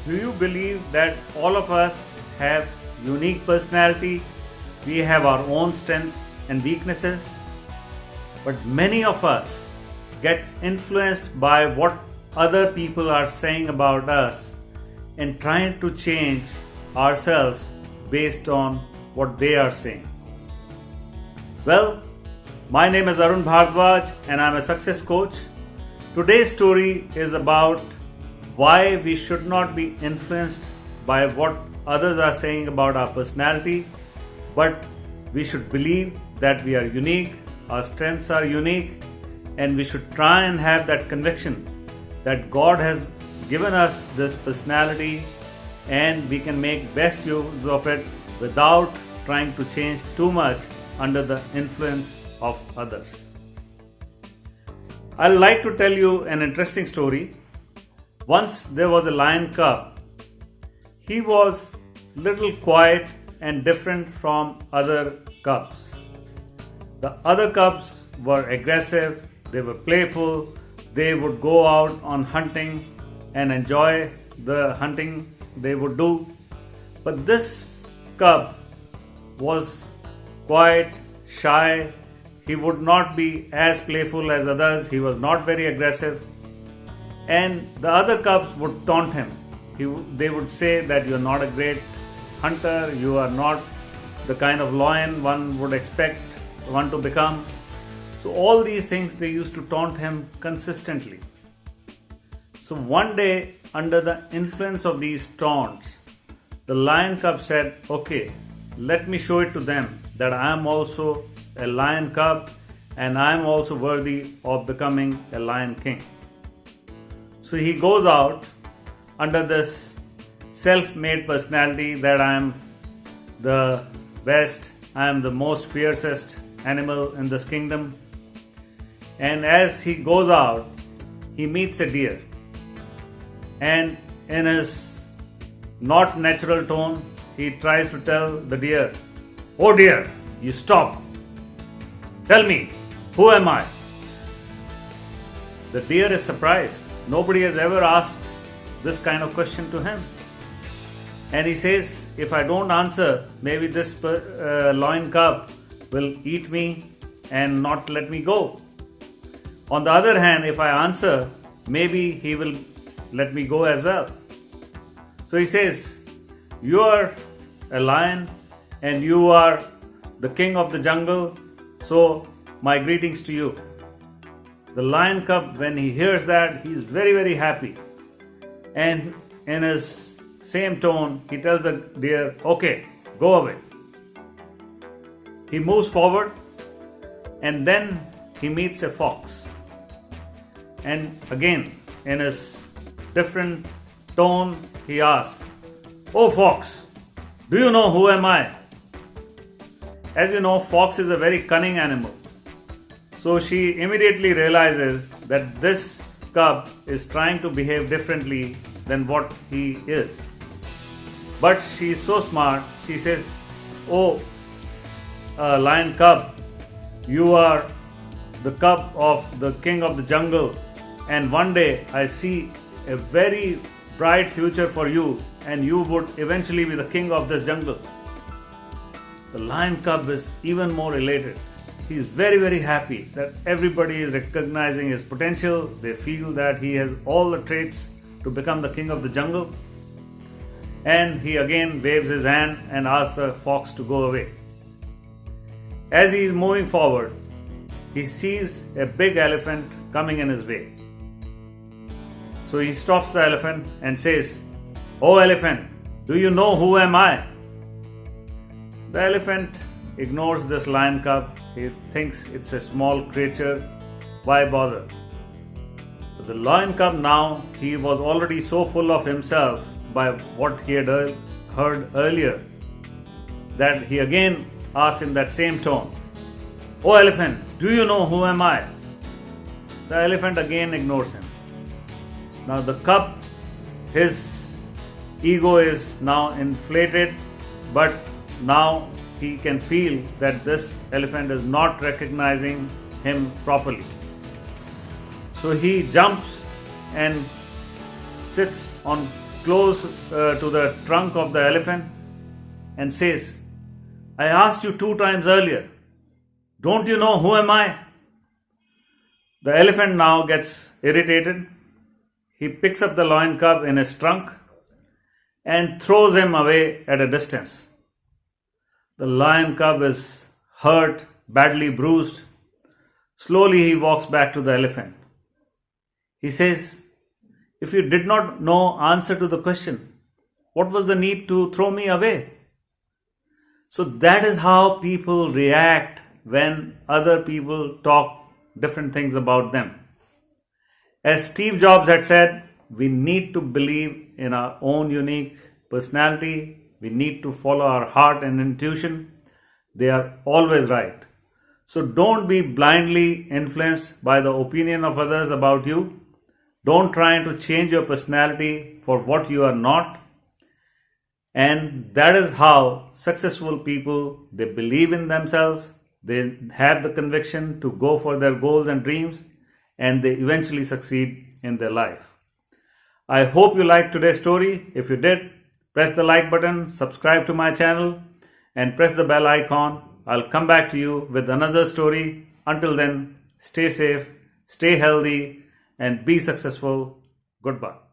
Do you believe that all of us have unique personality? We have our own strengths and weaknesses, but many of us get influenced by what other people are saying about us and trying to change ourselves based on what they are saying. Well, my name is Arun Bhardwaj and I'm a success coach. Today's story is about why we should not be influenced by what others are saying about our personality, but we should believe that we are unique, our strengths are unique, and we should try and have that conviction that God has given us this personality and we can make best use of it without trying to change too much under the influence of others. I'd like to tell you an interesting story. Once there was a lion cub. He was little quiet and different from other cubs. The other cubs were aggressive, they were playful, they would go out on hunting and enjoy the hunting they would do. But this cub was quiet, shy, he would not be as playful as others, he was not very aggressive. And the other cubs would taunt him. They would say that you are not a great hunter, you are not the kind of lion one would expect one to become. So all these things they used to taunt him consistently. So one day, under the influence of these taunts, the lion cub said, okay, let me show it to them that I am also a lion cub and I am also worthy of becoming a lion king. So he goes out under this self-made personality that I am the best, I am the most fiercest animal in this kingdom. And as he goes out, he meets a deer. And in his not natural tone, he tries to tell the deer, "Oh dear, you stop. Tell me, who am I?" The deer is surprised. Nobody has ever asked this kind of question to him. And he says, if I don't answer, maybe this lion cub will eat me and not let me go. On the other hand, if I answer, maybe he will let me go as well. So he says, you are a lion and you are the king of the jungle, so my greetings to you. The lion cub, when he hears that, he is very, very happy. And in his same tone, he tells the deer, okay, go away. He moves forward and then he meets a fox. And again, in his different tone, he asks, "Oh fox, do you know who am I?" As you know, fox is a very cunning animal. So she immediately realizes that this cub is trying to behave differently than what he is. But she is so smart, she says, "Oh, lion cub, you are the cub of the king of the jungle, and one day I see a very bright future for you, and you would eventually be the king of this jungle." The lion cub is even more elated. He is very, very happy that everybody is recognizing his potential. They feel that he has all the traits to become the king of the jungle. And he again waves his hand and asks the fox to go away. As he is moving forward, he sees a big elephant coming in his way. So he stops the elephant and says, "Oh elephant, do you know who am I?" The elephant ignores this lion cub. He thinks it's a small creature. Why bother? But the lion cub now, he was already so full of himself by what he had heard earlier that he again asked in that same tone, "Oh elephant, do you know who am I?" The elephant again ignores him. Now the cub, his ego is now inflated, but now he can feel that this elephant is not recognizing him properly. So he jumps and sits on close to the trunk of the elephant and says, I asked you 2 times earlier. Don't you know who am I? The elephant now gets irritated. He picks up the lion cub in his trunk and throws him away at a distance. The lion cub is hurt, badly bruised. Slowly he walks back to the elephant. He says, if you did not know answer to the question, what was the need to throw me away? So that is how people react when other people talk different things about them. As Steve Jobs had said, we need to believe in our own unique personality. We need to follow our heart and intuition. They are always right. So don't be blindly influenced by the opinion of others about you. Don't try to change your personality for what you are not. And that is how successful people, they believe in themselves, they have the conviction to go for their goals and dreams, and they eventually succeed in their life. I hope you liked today's story. If you did, press the like button, subscribe to my channel, and press the bell icon. I'll come back to you with another story. Until then, stay safe, stay healthy, and be successful. Goodbye.